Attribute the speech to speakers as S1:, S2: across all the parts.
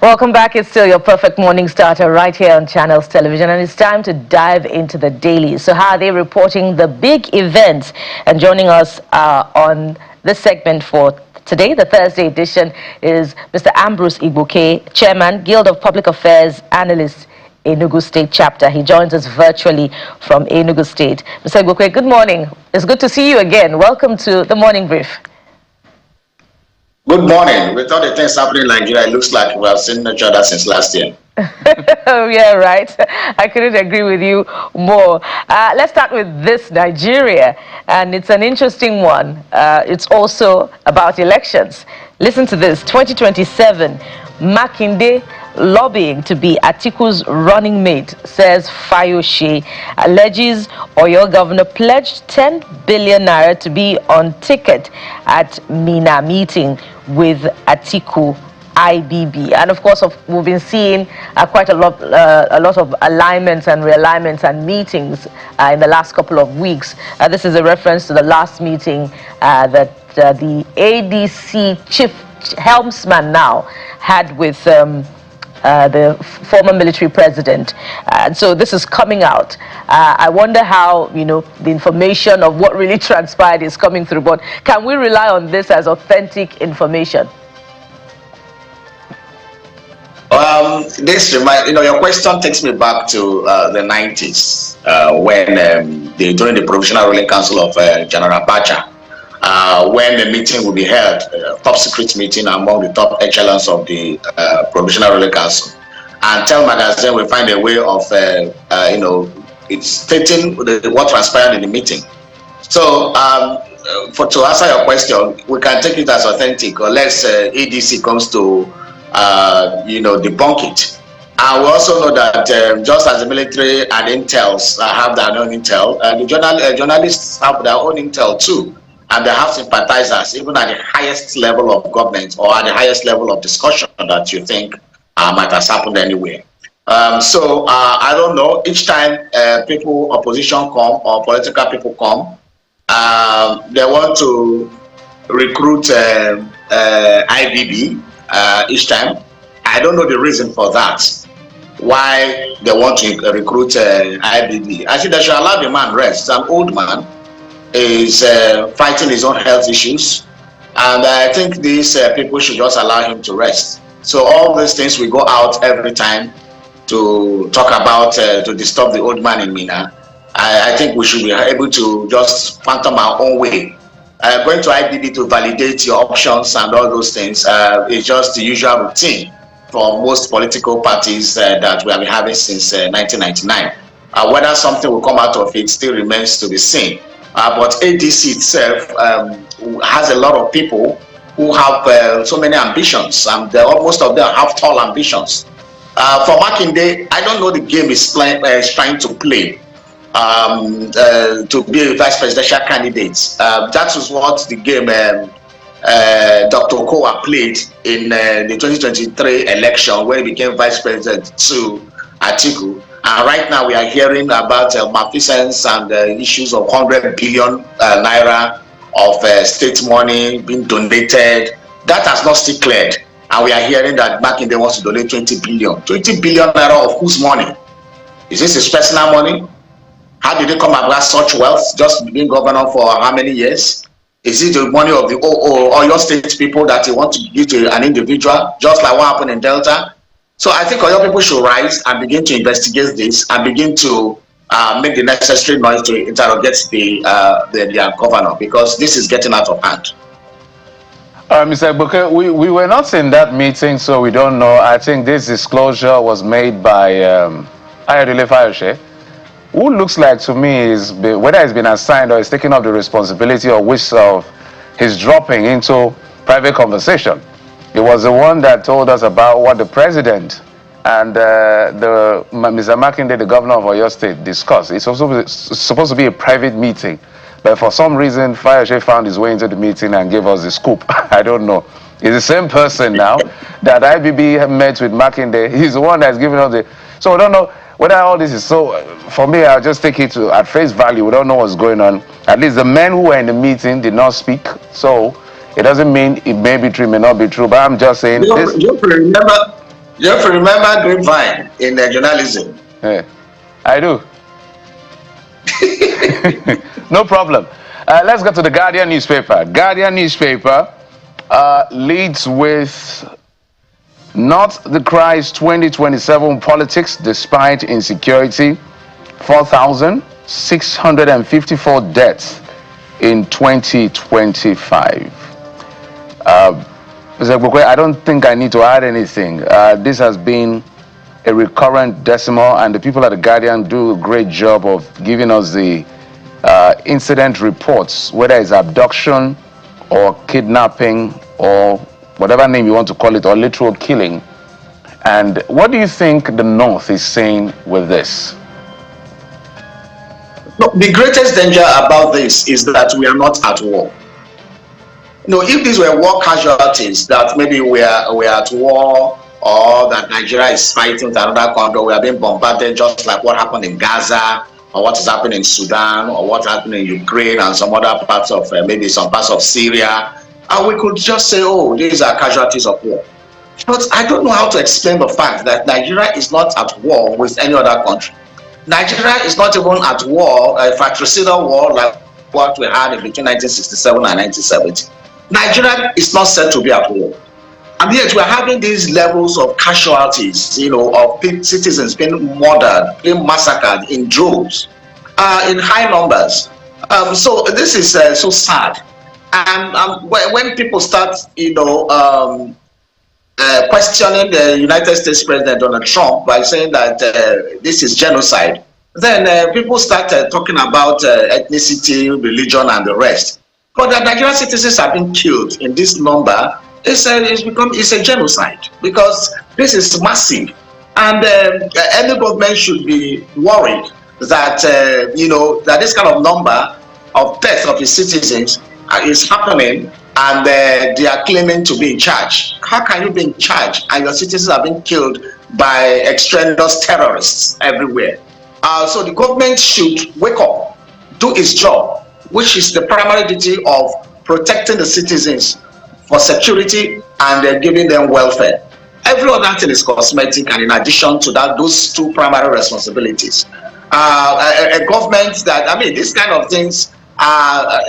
S1: Welcome back. It's still your perfect morning starter right here on Channels Television, and it's time to dive into the daily. So how are they reporting the big events? And joining us on this segment for today, the Thursday edition, is Mr. Ambrose Igboke, Chairman, Guild of Public Affairs Analysts, Enugu State Chapter. He joins us virtually from Enugu State. Mr. Igboke, good morning. It's good to see you again. Welcome to the Morning Brief.
S2: Good morning. With all the things happening in Nigeria, it looks like we have seen each other since last year.
S1: Yeah, right. I couldn't agree with you more. Let's start with this, Nigeria, and it's an interesting one. It's also about elections. Listen to this. 2027, Makinde lobbying to be Atiku's running mate, says Fayose, alleges Oyo governor pledged 10 billion naira to be on ticket at Mina meeting with Atiku IBB. And of course, we've been seeing quite a lot of alignments and realignments and meetings in the last couple of weeks. This is a reference to the last meeting that the ADC chief helmsman now had with the former military president. So this is coming out. I wonder how, the information of what really transpired is coming through. But can we rely on this as authentic information?
S2: This reminds, your question takes me back to the 90s when during the Provisional Ruling Council of General Abacha, when the meeting will be held, top secret meeting among the top echelons of the Provisional Ruling Council. And Tell Magazine will find a way of, it's stating what transpired in the meeting. So, to answer your question, we can take it as authentic unless ADC comes to, debunk it. And we also know that just as the military and intels have their own intel, the journalists have their own intel too. And they have sympathizers, even at the highest level of government or at the highest level of discussion that you think might have happened anywhere. So I don't know, each time opposition come or political people come, they want to recruit IBB each time. I don't know the reason for that, why they want to recruit IBB. I think they should allow the man rest. He's an old man. Is fighting his own health issues, and I think these people should just allow him to rest. So all these things we go out every time to talk about to disturb the old man in Mina. I think we should be able to just phantom our own way. Going to IBB to validate your options and all those things is just the usual routine for most political parties that we have been having since 1999. Whether something will come out of it still remains to be seen. But ADC itself has a lot of people who have so many ambitions, and most of them have tall ambitions. For Makinde, I don't know the game is trying to play to be a vice presidential candidate. That was what the game Dr. Okowa played in the 2023 election, where he became vice president to Atiku. And right now we are hearing about malfeasance and issues of 100 billion naira of state money being donated. That has not still cleared. And we are hearing that Makinde wants to donate 20 billion. 20 billion naira of whose money? Is this his personal money? How did he come about such wealth, just being governor for how many years? Is it the money of the Oyo State people that he wants to give to an individual, just like what happened in Delta? So I think Oyo people should rise and begin to investigate this and begin to make the necessary noise to interrogate their governor, because this is getting out of hand.
S3: Mr. Igboke, we were not in that meeting, so we don't know. I think this disclosure was made by Ayodele Fayose, who looks like to me is, whether he's been assigned or is taking up the responsibility or wish of his dropping into private conversation. He was the one that told us about what the president and Mr. Makinde, the governor of Oyo State, discussed. It's also supposed to be a private meeting, but for some reason, Fayose found his way into the meeting and gave us the scoop. I don't know. He's the same person now that IBB met with Makinde. He's the one that's giving us the... So we don't know whether all this is so... For me, I'll just take it at face value. We don't know what's going on. At least the men who were in the meeting did not speak. So it doesn't mean it may be true, may not be true, but I'm just saying...
S2: You remember You have to remember grapevine in journalism.
S3: Yeah, I do. No problem. Let's go to the Guardian newspaper. Guardian newspaper leads with not the Christ 2027 politics despite insecurity, 4,654 deaths in 2025. Mr. Gbokwe, I don't think I need to add anything. This has been a recurrent decimal, and the people at the Guardian do a great job of giving us the incident reports, whether it's abduction or kidnapping or whatever name you want to call it, or literal killing. And what do you think the North is saying with this?
S2: No, the greatest danger about this is that we are not at war. If these were war casualties, that maybe we are at war, or that Nigeria is fighting with another country, we are being bombarded, just like what happened in Gaza, or what is happening in Sudan, or what happened in Ukraine and some other parts of maybe some parts of Syria, and we could just say, oh, these are casualties of war. But I don't know how to explain the fact that Nigeria is not at war with any other country. Nigeria is not even at war, a fratricidal war like what we had in between 1967 and 1970. Nigeria is not said to be at war. And yet we're having these levels of casualties, of citizens being murdered, being massacred in droves, in high numbers. So this is so sad. And when people start, questioning the United States President Donald Trump by saying that this is genocide, then people start talking about ethnicity, religion, and the rest. But the Nigerian citizens have been killed in this number. It's a genocide, because this is massive, and any government should be worried that that this kind of number of deaths of its citizens is happening, and they are claiming to be in charge. How can you be in charge and your citizens are being killed by extraneous terrorists everywhere? So the government should wake up, do its job, which is the primary duty of protecting the citizens for security and giving them welfare. Every other thing is cosmetic, and in addition to that, those two primary responsibilities. A government that, these kind of things are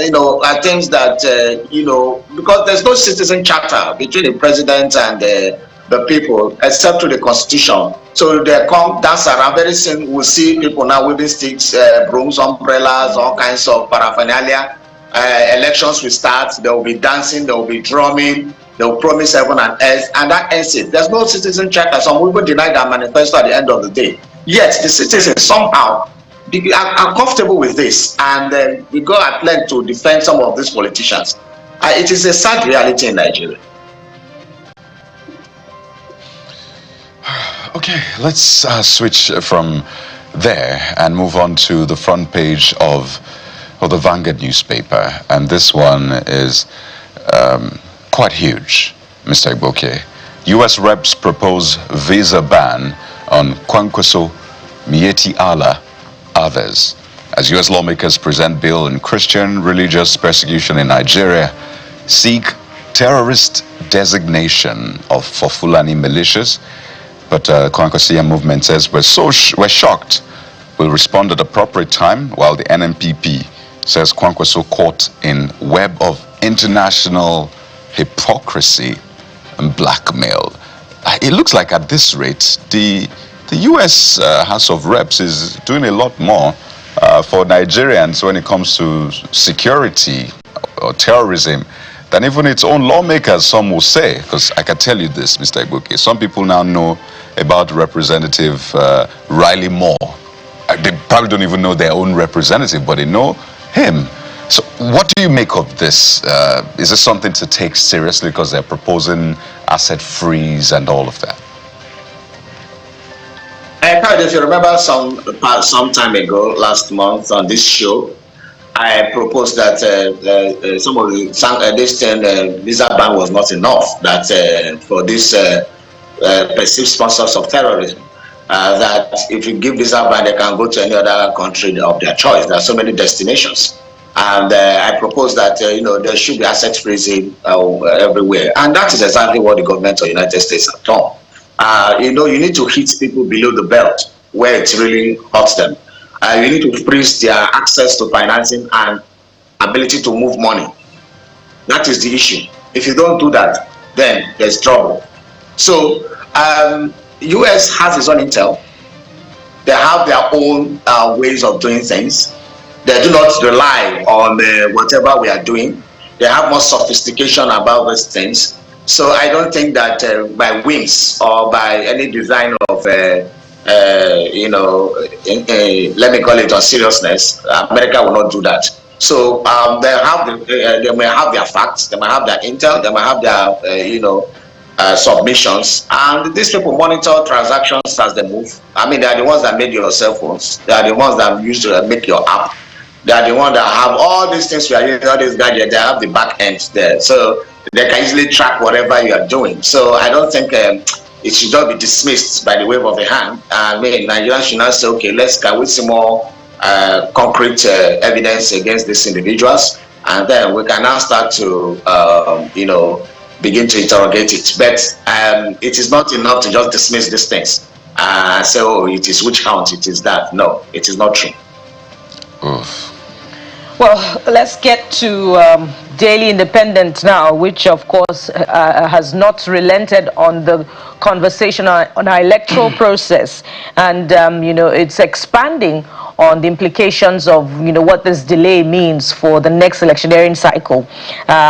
S2: things that, because there's no citizen charter between the president and the people, except through the constitution. So they come, dance around. Very soon we'll see people now waving sticks, brooms, umbrellas, all kinds of paraphernalia. Elections will start, there will be dancing, there will be drumming, they will promise heaven and earth, and that ends it. There's no citizen charter. Some people deny that manifesto at the end of the day. Yet the citizens somehow are comfortable with this, and we go at length to defend some of these politicians. It is a sad reality in Nigeria.
S4: Okay, let's switch from there and move on to the front page of the Vanguard newspaper. And this one is quite huge, Mr. Igboke. U.S. reps propose visa ban on Kwankwaso, Mieti Allah, others. As U.S. lawmakers present bill on Christian religious persecution in Nigeria, seek terrorist designation for Fulani militias. But Kwankwaso movement says we're shocked. We'll respond at the appropriate time, while the NNPP says Kwankwaso caught in web of international hypocrisy and blackmail. It looks like at this rate, the U.S. House of Reps is doing a lot more for Nigerians when it comes to security or terrorism than even its own lawmakers, some will say. Because I can tell you this, Mr. Igboke, some people now know about Representative Riley Moore. They probably don't even know their own representative, but they know him. So what do you make of this? Is this something to take seriously because they're proposing asset freeze and all of that?
S2: If you remember some time ago, last month on this show, I proposed that some of this visa ban was not enough, that for these perceived sponsors of terrorism, that if you give visa ban, they can go to any other country of their choice. There are so many destinations. And I proposed that there should be asset freezing everywhere. And that is exactly what the government of the United States have done. You need to hit people below the belt where it really hurts them. You need to freeze their access to financing and ability to move money. That is the issue. If you don't do that, then there's trouble. So US has its own intel. They have their own ways of doing things. They do not rely on whatever we are doing. They have more sophistication about these things. So I don't think that by whims or by any design of, let me call it on seriousness, America will not do that. So they may have their facts, they might have their intel, they might have their, submissions, and these people monitor transactions as they move. I mean, they are the ones that made your cell phones. They are the ones that use to make your app. They are the ones that have all these things we are using, all these gadgets. They have the back end there, so they can easily track whatever you are doing. So I don't think it should not be dismissed by the wave of a hand. I mean, Nigerians should not say, okay, can we see more concrete evidence against these individuals, and then we can now start to, begin to interrogate it. But it is not enough to just dismiss these things and say, oh, it is witch hunt, it is that. No, it is not true.
S4: Oof.
S1: Well, let's get to Daily Independent now, which of course has not relented on the conversation on our electoral process, and it's expanding on the implications of what this delay means for the next electioneering cycle.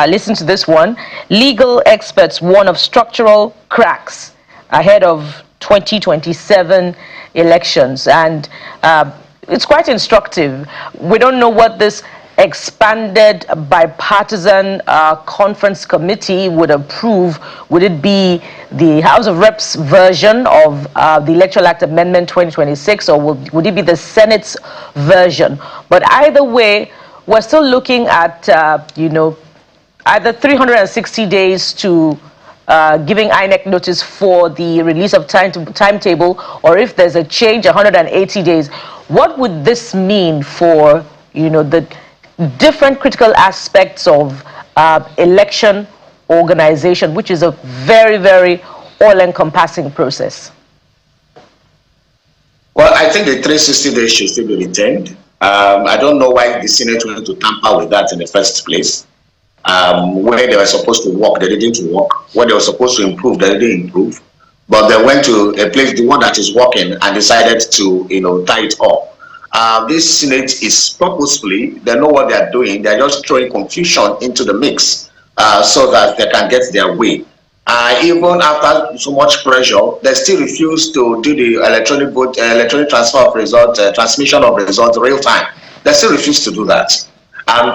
S1: Listen to this one. Legal experts warn of structural cracks ahead of 2027 elections, and it's quite instructive. We don't know what this expanded bipartisan conference committee would approve. Would it be the House of Reps version of the Electoral Act Amendment 2026, or would it be the Senate's version? But either way, we're still looking at either 360 days to giving INEC notice for the release of timetable, or if there's a change, 180 days. What would this mean for the different critical aspects of election organization, which is a very, very all-encompassing process?
S2: Well, I think the 360 days should still be retained. I don't know why the Senate wanted to tamper with that in the first place. Where they were supposed to work, they didn't work. Where they were supposed to improve, they didn't improve. But they went to a place, the one that is working, and decided to tie it up. This Senate is purposefully, they know what they are doing. They are just throwing confusion into the mix so that they can get their way. Even after so much pressure, they still refuse to do the electronic transfer of results, transmission of results real time. They still refuse to do that.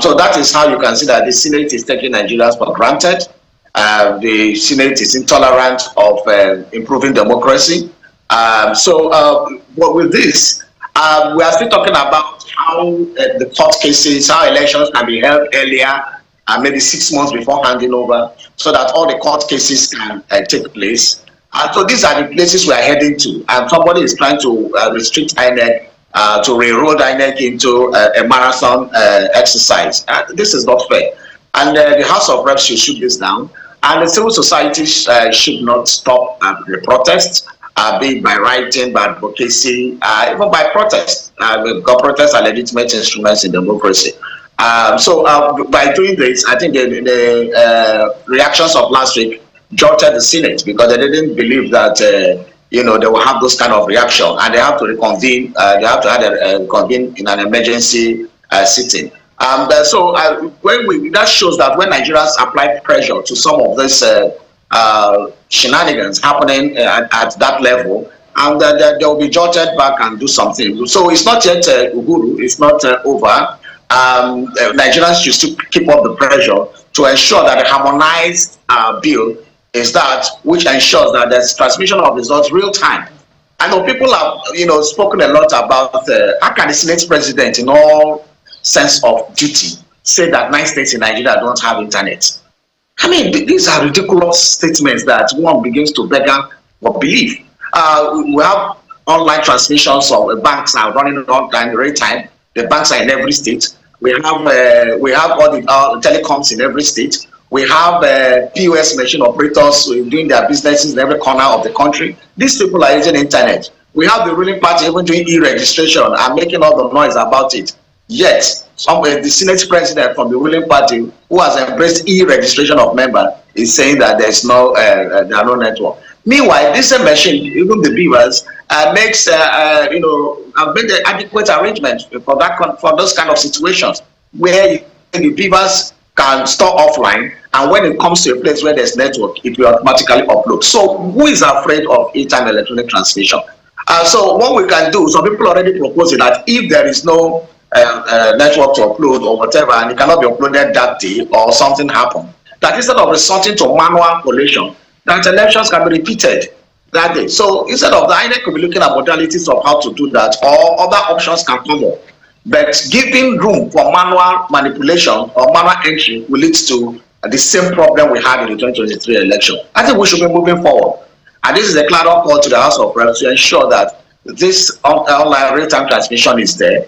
S2: So that is how you can see that the Senate is taking Nigerians for granted. The Senate is intolerant of improving democracy. But with this, we are still talking about how the court cases, how elections can be held earlier, maybe 6 months before handing over, so that all the court cases can take place. So these are the places we are heading to, and somebody is trying to restrict INEC, to railroad INEC into a marathon exercise. This is not fair. And the House of Reps should shoot this down, and the civil society should not stop the protests. Be it by writing, by advocacy, even by protest. Because protests are legitimate instruments in democracy. So by doing this, I think the reactions of last week jolted the Senate, because they didn't believe that they will have those kind of reaction, and they have to reconvene. They have to convene in an emergency sitting. So that shows that when Nigerians apply pressure to some of this shenanigans happening at that level, and they will be jolted back and do something. So it's not yet Uhuru, it's not over. Nigerians should still keep up the pressure to ensure that a harmonized bill is that which ensures that there's transmission of results real time. I know people have spoken a lot about how can the Senate president, in all sense of duty, say that 9 states in Nigeria don't have internet. I mean, these are ridiculous statements that one begins to beg or believe. We have online transmissions of banks are running online real time. The banks are in every state. We have all the telecoms in every state. We have POS machine operators doing their businesses in every corner of the country. These people are using the internet. We have the ruling party even doing e-registration and making all the noise about it. Yet, the Senate president from the ruling party who has embraced e-registration of members is saying that there are no network. Meanwhile, this machine, even the beavers, makes made adequate arrangements for those kind of situations where the beavers can store offline, and when it comes to a place where there's network, it will automatically upload. So who is afraid of e-time electronic transmission? So what we can do, some people already propose that if there is no network to upload or whatever, and it cannot be uploaded that day or something happened, that instead of resorting to manual collation, that elections can be repeated that day. So instead of that, INEC could be looking at modalities of how to do that, or other options can come up. But giving room for manual manipulation or manual entry will lead to the same problem we had in the 2023 election. I think we should be moving forward. And this is a clear call to the House of Reps to ensure that this online real-time transmission is there,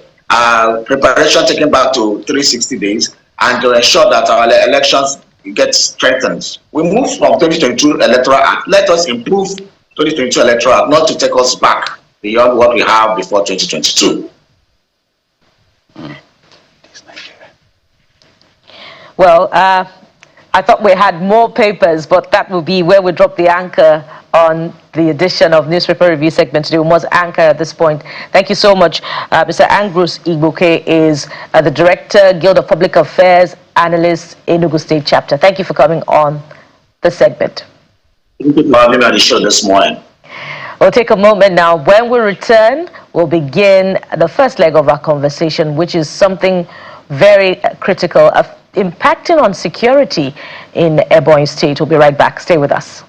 S2: preparation taken back to 360 days, and to ensure that our elections get strengthened. We move from 2022 Electoral Act. Let us improve 2022 Electoral Act, not to take us back beyond what we have before 2022.
S1: Well, I thought we had more papers, but that will be where we drop the anchor on the edition of Newspaper Review segment today. We must anchor at this point. Thank you so much. Mr. Ambrose Igboke is the Director, Guild of Public Affairs Analyst, Enugu State Chapter. Thank you for coming on the segment.
S2: Thank you for having me on the show this morning.
S1: We'll take a moment now. When we return, we'll begin the first leg of our conversation, which is something very critical, impacting on security in Ebonyi State. We'll be right back. Stay with us.